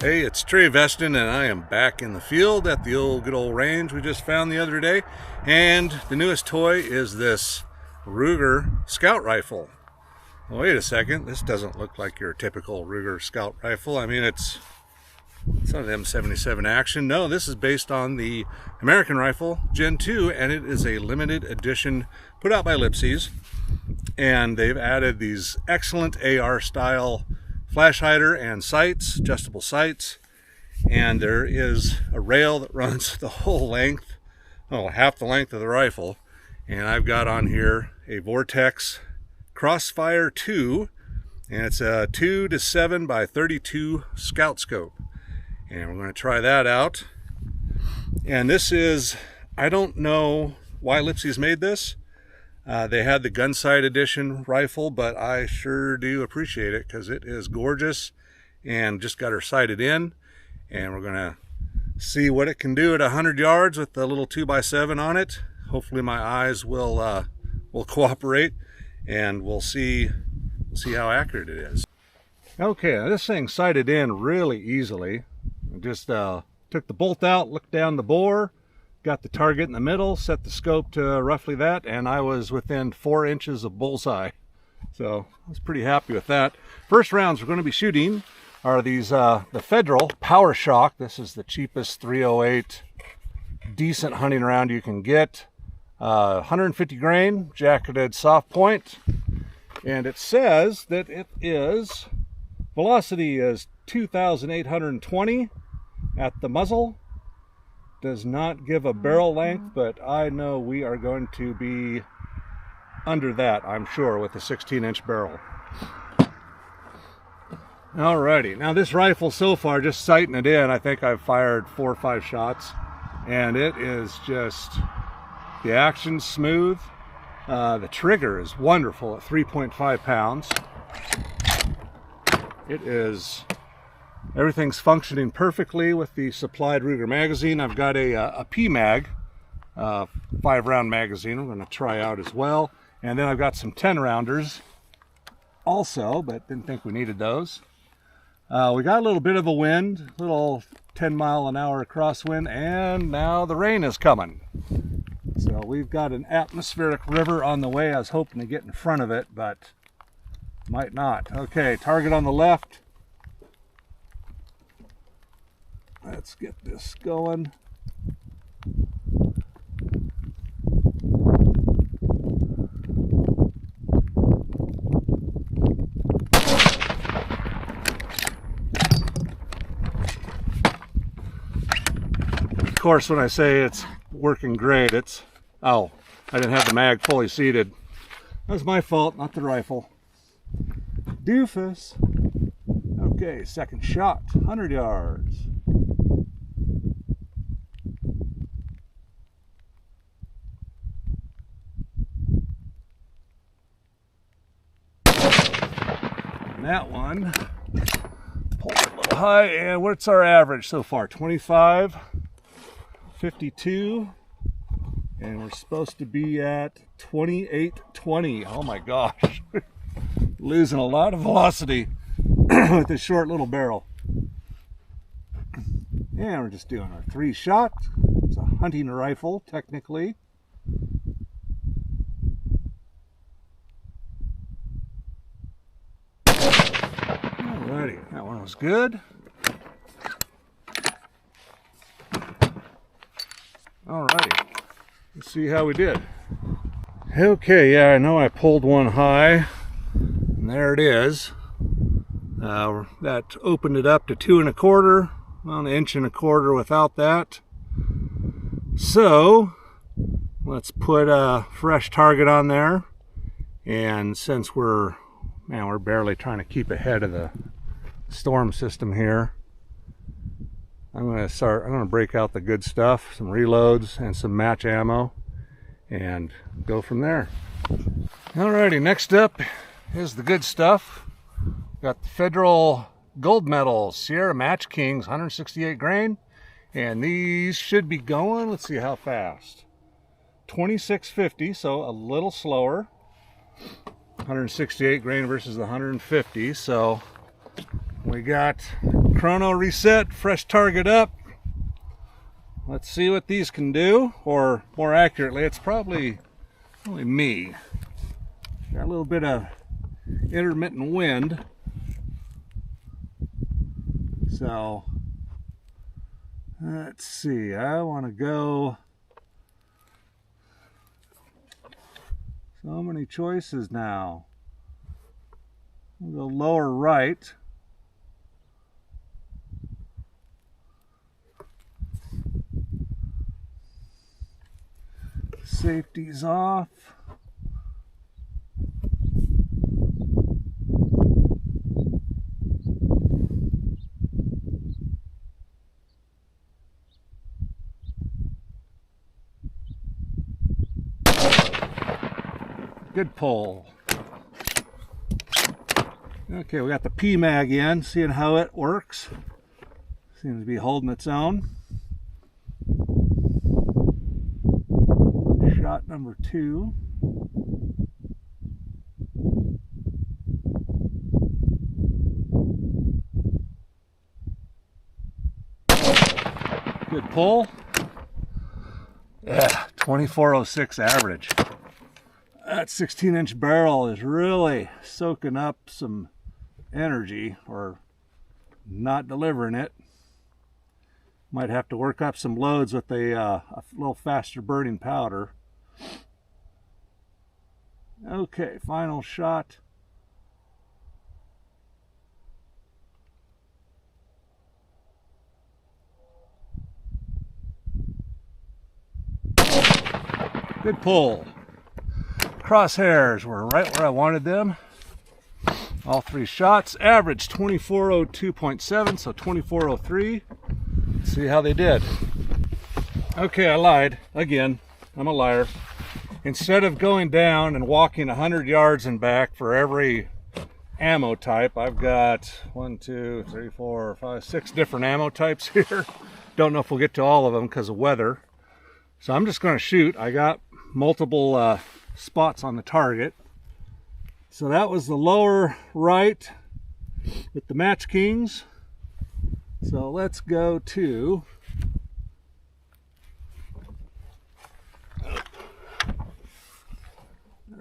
Hey, it's Trey Veston, and I am back in the field at the good old range we just found the other day. And the newest toy is this Ruger Scout Rifle. Well, wait a second, this doesn't look like your typical Ruger Scout Rifle. I mean, it's not an M77 action. No, this is based on the American Rifle Gen 2, and it is a limited edition put out by Lipsey's. And they've added these excellent AR style flash hider and sights, adjustable sights, and there is a rail that runs the whole length, well, half the length of the rifle. And I've got on here a Vortex Crossfire II, and it's a 2-7 by 32 scout scope, and we're going to try that out. And this is, I don't know why Lipsey's made this. They had the Gunsight Edition rifle, but I sure do appreciate it because it is gorgeous, and just got her sighted in, and we're gonna see what it can do at 100 yards with the little 2x7 on it. Hopefully my eyes will cooperate, and we'll see how accurate it is. Okay, now this thing sighted in really easily. I just took the bolt out, looked down the bore, got the target in the middle, set the scope to roughly that, and I was within 4 inches of bullseye. So I was pretty happy with that. First rounds we're going to be shooting are these, the Federal Power Shock. This is the cheapest 308 decent hunting round you can get. 150 grain, jacketed soft point. And it says that it is, velocity is 2,820 at the muzzle. Does not give a barrel length, but I know we are going to be under that, I'm sure, with a 16-inch barrel. Alrighty, now this rifle so far, just sighting it in, I think I've fired 4 or 5 shots, and it is just, the action's smooth. The trigger is wonderful at 3.5 pounds. It is, everything's functioning perfectly with the supplied Ruger magazine. I've got a P-Mag, 5-round magazine I'm going to try out as well. And then I've got some 10-rounders also, but didn't think we needed those. We got a little bit of a wind, a little 10-mile-an-hour crosswind, and now the rain is coming. So we've got an atmospheric river on the way. I was hoping to get in front of it, but might not. Okay, target on the left. Let's get this going. Of course, when I say it's working great, it's, oh, I didn't have the mag fully seated. That was my fault, not the rifle. Doofus. Okay, second shot, 100 yards. And that one pulled a little high, and what's our average so far? 25, 52, and we're supposed to be at 28.20. Oh my gosh, losing a lot of velocity with this short little barrel. And we're just doing our 3 shot. It's a hunting rifle, technically. Alrighty, that one was good. Alrighty, let's see how we did. Okay, yeah, I know I pulled one high, and there it is. That opened it up to 2 1/4, well, 1 1/4 without that. So let's put a fresh target on there, and since we're barely trying to keep ahead of the storm system here, I'm going to break out the good stuff, some reloads and some match ammo, and go from there. Alrighty, next up is the good stuff. Got the Federal Gold Medal Sierra Match Kings 168 grain, and these should be going, let's see how fast, 2650, so a little slower. 168 grain versus the 150, so we got chrono reset, fresh target up. Let's see what these can do, or more accurately, it's probably only me. Got a little bit of intermittent wind. So, let's see, I want to go, so many choices now. We'll go lower right. Safety's off. Good pull. Okay, we got the P-mag in, seeing how it works. Seems to be holding its own. Shot number 2. Good pull. Yeah, 2406 average. That 16-inch barrel is really soaking up some energy, or not delivering it. Might have to work up some loads with a little faster burning powder. Okay, final shot. Good pull. Crosshairs were right where I wanted them. All 3 shots. Average 2402.7, so 2403. Let's see how they did. Okay, I lied. Again, I'm a liar. Instead of going down and walking 100 yards and back for every ammo type, I've got 1, 2, 3, 4, 5, 6 different ammo types here. Don't know if we'll get to all of them because of weather. So I'm just going to shoot. I got multiple spots on the target. So that was the lower right with the Match Kings. So let's go to there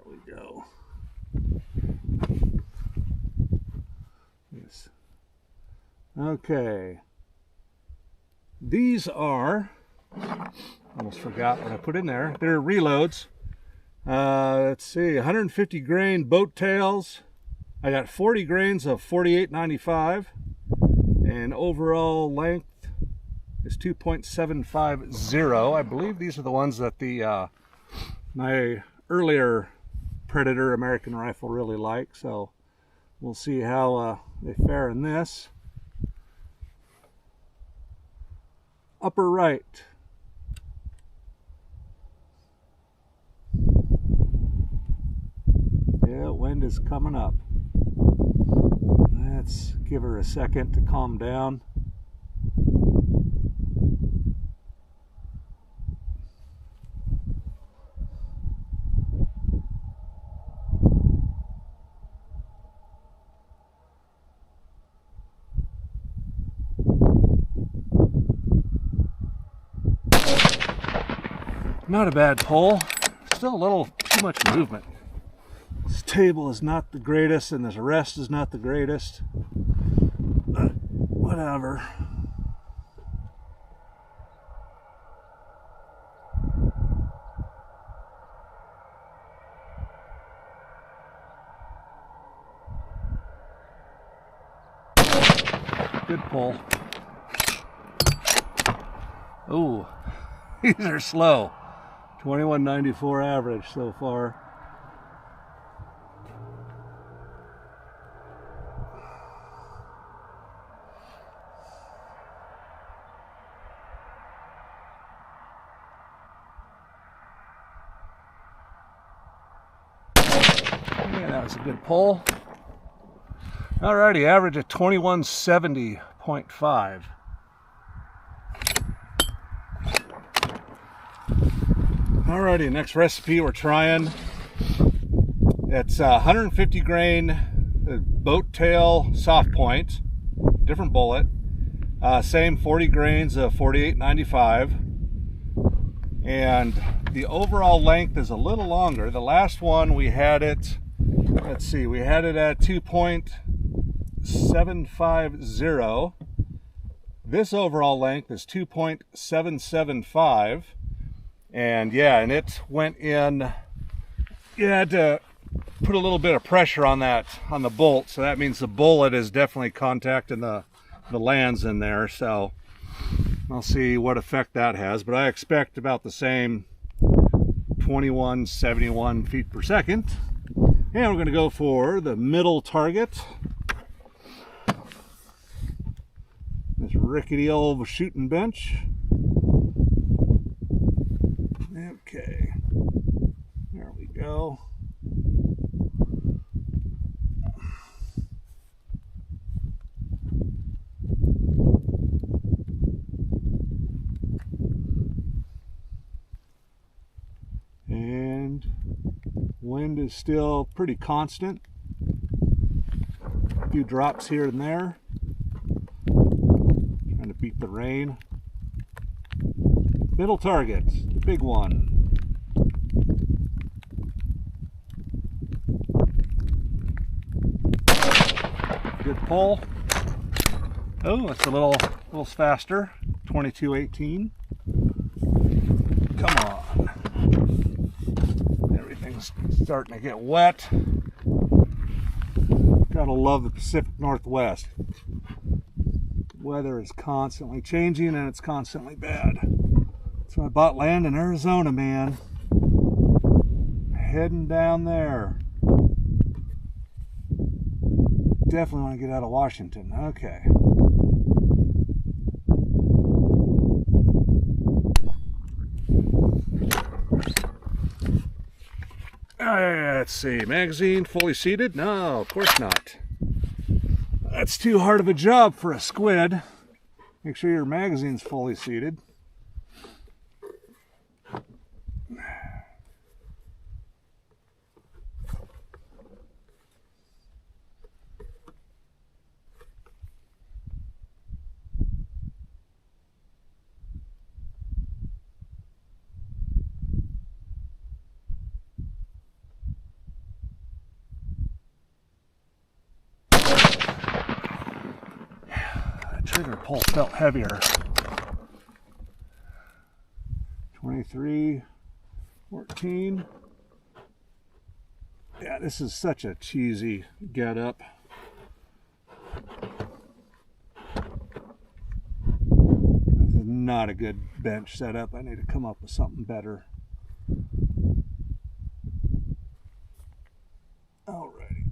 we go. Yes. Okay. These are, almost forgot what I put in there. They're reloads. Let's see, 150 grain boat tails. I got 40 grains of 48.95, and overall length is 2.750. I believe these are the ones that the my earlier Predator American rifle really liked. So we'll see how they fare in this. Upper right. Yeah, wind is coming up. Let's give her a second to calm down. Not a bad pull. Still a little too much movement. This table is not the greatest, and this rest is not the greatest, but whatever. Good pull. Ooh, these are slow. 2194 average so far. Yeah, that was a good pull. Alrighty, average of 2170.5. Alrighty, next recipe we're trying. It's 150 grain boat tail soft point, different bullet, Same 40 grains of 48.95, and the overall length is a little longer. The last one we had it, let's see, we had it at 2.750. This overall length is 2.775, and yeah, and it went in. You had to put a little bit of pressure on that, on the bolt, so that means the bullet is definitely contacting the lands in there. So I'll see what effect that has, but I expect about the same 2171 feet per second. And we're going to go for the middle target, this rickety old shooting bench. Okay, there we go. And wind is still pretty constant. A few drops here and there. Trying to beat the rain. Middle target, the big one. Good pull. Oh, it's a little faster. 2218. Come on. Everything's starting to get wet. Gotta love the Pacific Northwest. Weather is constantly changing and it's constantly bad. So I bought land in Arizona, man. Heading down there. Definitely want to get out of Washington. Okay. Let's see. Magazine fully seated? No, of course not. That's too hard of a job for a squid. Make sure your magazine's fully seated. Trigger pull felt heavier. 2314. Yeah, this is such a cheesy get up. This is not a good bench setup. I need to come up with something better. Alrighty.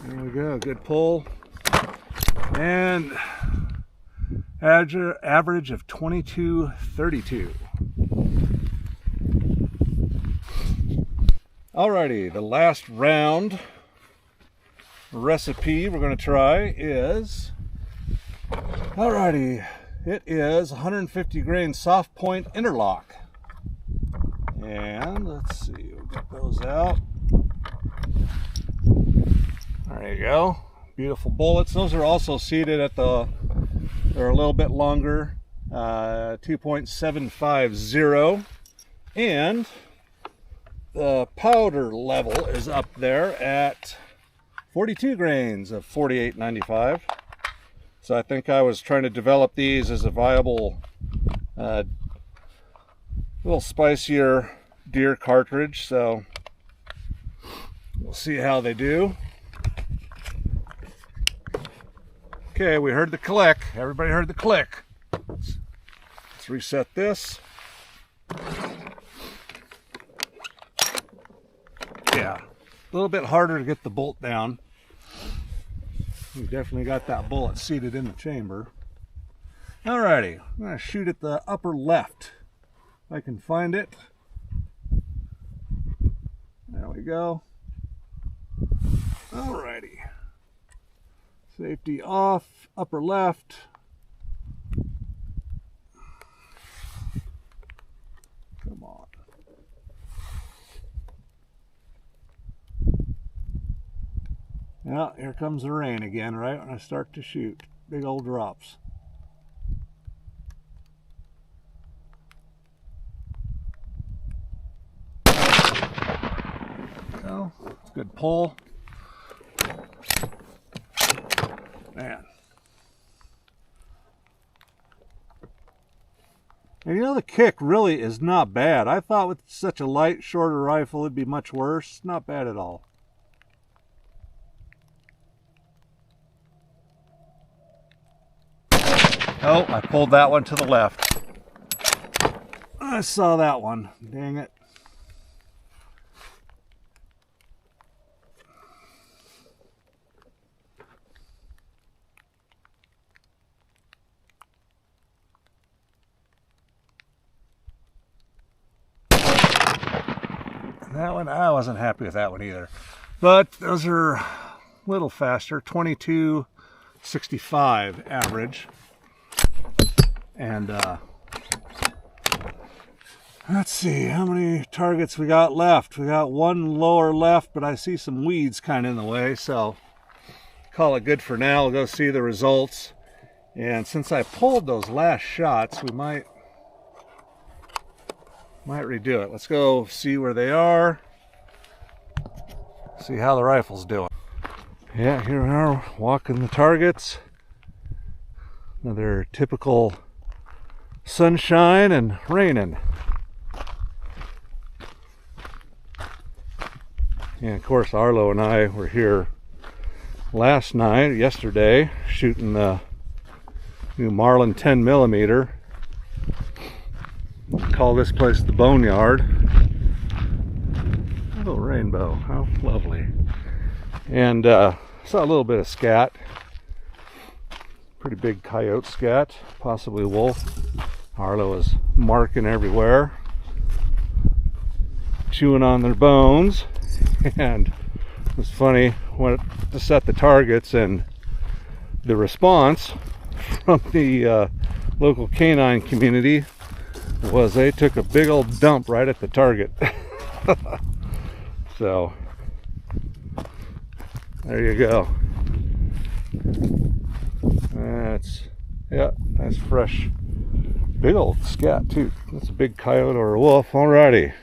There we go, good pull. And average of 2232. Alrighty, the last round recipe we're going to try is, alrighty, it is 150 grain soft point interlock. And let's see, we'll get those out. There you go. Beautiful bullets. Those are also seated at the, they're a little bit longer, 2.750. And the powder level is up there at 42 grains of 48.95. So I think I was trying to develop these as a viable, little spicier deer cartridge. So we'll see how they do. Okay, we heard the click. Everybody heard the click. Let's reset this. Yeah, a little bit harder to get the bolt down. We definitely got that bullet seated in the chamber. Alrighty, I'm going to shoot at the upper left. If I can find it. There we go. Alrighty. Safety off, upper left. Come on. Well, here comes the rain again, right when I start to shoot. Big old drops. So, it's a good pull. Man. And you know, the kick really is not bad. I thought with such a light, shorter rifle it'd be much worse. Not bad at all. Oh, I pulled that one to the left. I saw that one. Dang it. That one, I wasn't happy with that one either. But those are a little faster, 22.65 average. And let's see how many targets we got left. We got one lower left, but I see some weeds kind of in the way, so call it good for now. We'll go see the results. And since I pulled those last shots, we might redo it. Let's go see where they are. See how the rifle's doing. Yeah, here we are walking the targets. Another typical sunshine and raining. And of course Arlo and I were here yesterday, shooting the new Marlin 10mm. Call this place the Boneyard. Oh, rainbow, how lovely. And saw a little bit of scat. Pretty big coyote scat, possibly wolf. Arlo is marking everywhere, chewing on their bones. And it was funny when to set the targets, and the response from the local canine community was they took a big old dump right at the target. So there you go. That's fresh, big old scat too. That's a big coyote or a wolf. Alrighty.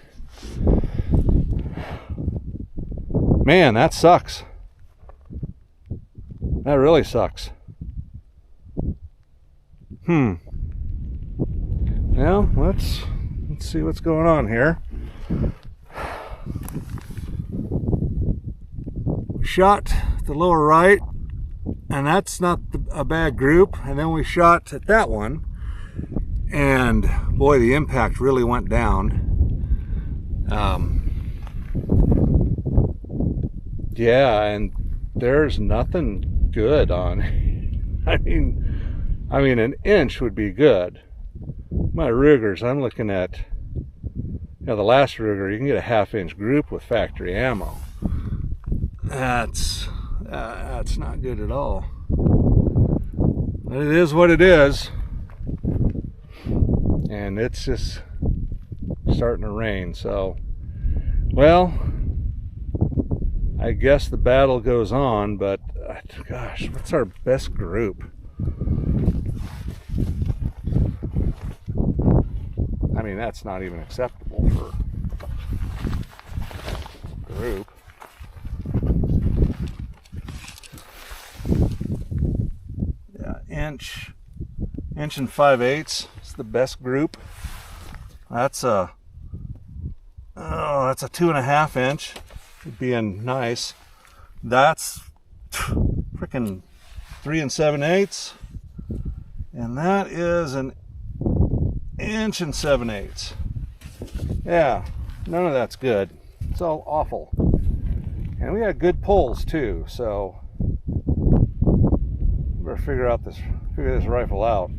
Man, that sucks. That really sucks. Well, let's see what's going on here. We shot the lower right, and that's not a bad group. And then we shot at that one, and boy, the impact really went down. Yeah, and there's nothing good on. I mean, an inch would be good. My Rugers, I'm looking at, the last Ruger, you can get a 1/2 inch group with factory ammo. That's not good at all. But it is what it is. And it's just starting to rain, so, well, I guess the battle goes on, but gosh, what's our best group? I mean, that's not even acceptable for a group. Yeah, inch and 5/8 is the best group. That's a 2.5 inch. Being nice. That's freaking 3 7/8, and that is an 1 7/8. Yeah, none of that's good. It's all awful. And we had good pulls too, so we better figure this rifle out.